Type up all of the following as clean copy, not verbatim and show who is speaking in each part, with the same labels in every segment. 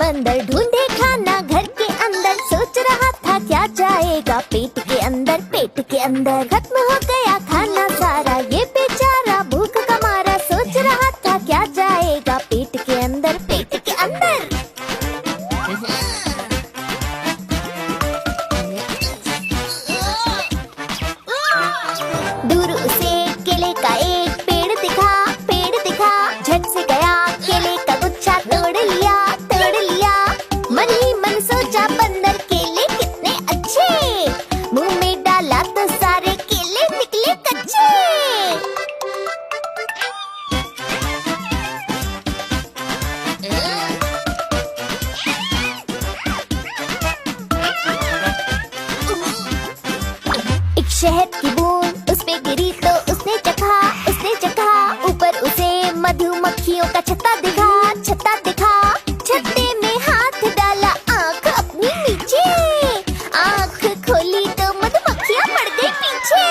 Speaker 1: बंदर ढूंढे खाना घर के अंदर, सोच रहा था क्या जाएगा पेट के अंदर। पेट के अंदर खत्म हो गया खाना सारा, ये बेचारा भूख का मारा, सोच रहा था क्या जाएगा पेट के अंदर। पेट के अंदर दूर उसे केले का एक पेड़ दिखा, पेड़ दिखा, झट से गया केले का गुच्छा तोड़ लिया, तोड़ लिया। मन ही मन सोचा बंदर केले कितने अच्छे, मुंह में डाला तो सारे केले निकले कच्चे। एक शहद की बूंद उस पे गिरी तो उसने चखा, उसने चखा। ऊपर उसे मधुमक्खियों का छत्ता दिखा, छत्ता दिखा। छत्ते में हाथ डाला, आँख अपनी नीचे, आँख खोली तो मधुमक्खियाँ पड़ गई पीछे।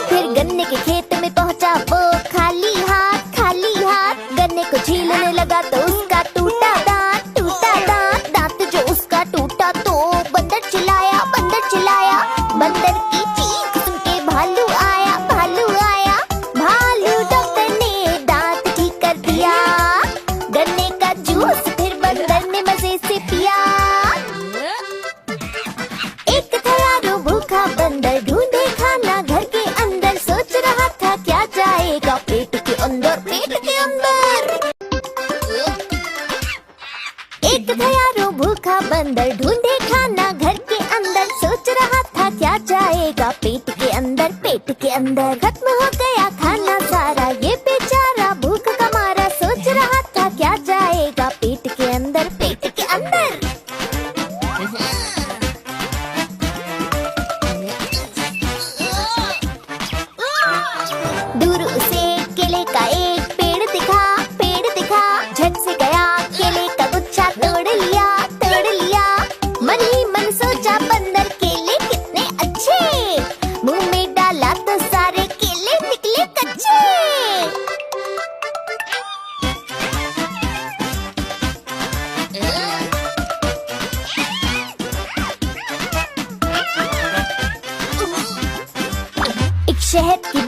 Speaker 1: फिर गन्ने के खेत में पहुँचा वो खाली हाथ, खाली हाथ। गन्ने को छीलने लगा तो उसका टूटा दांत, टूटा दांत। दांत जो उसका टूटा तो बंदर चिल्लाया, बंदर चिल्लाया। बंदर की चीख सुन के भालू आया, भालू आया। भालू डॉक्टर ने दांत ठीक कर दिया, गन्ने का जूस फिर बंदर ने मजे से पिया। एक था यारो भूखा बंदर, ढूंढे खाना घर के अंदर, सोच रहा था क्या जाएगा पेट के अंदर। पेट के अंदर एक था यारो भूखा बंदर, ढूंढे खाना घर के अंदर, सोच रहा था क्या जाएगा पेट के अंदर। पेट के अंदर खत्म हो गया खाना सारा, ये बेचारा भूख का मारा, सोच रहा था क्या जाएगा पेट के अंदर। पेट के अंदर दूर उसे केले का एक पेड़ दिखा, पेड़ दिखा। झट से गया केले का गुच्छा तोड़ लिया, तोड़ लिया। मन ही मन सोचा बंदर केले कितने अच्छे, मुंह में डाला तो सारे केले निकले कच्चे। एक शहद की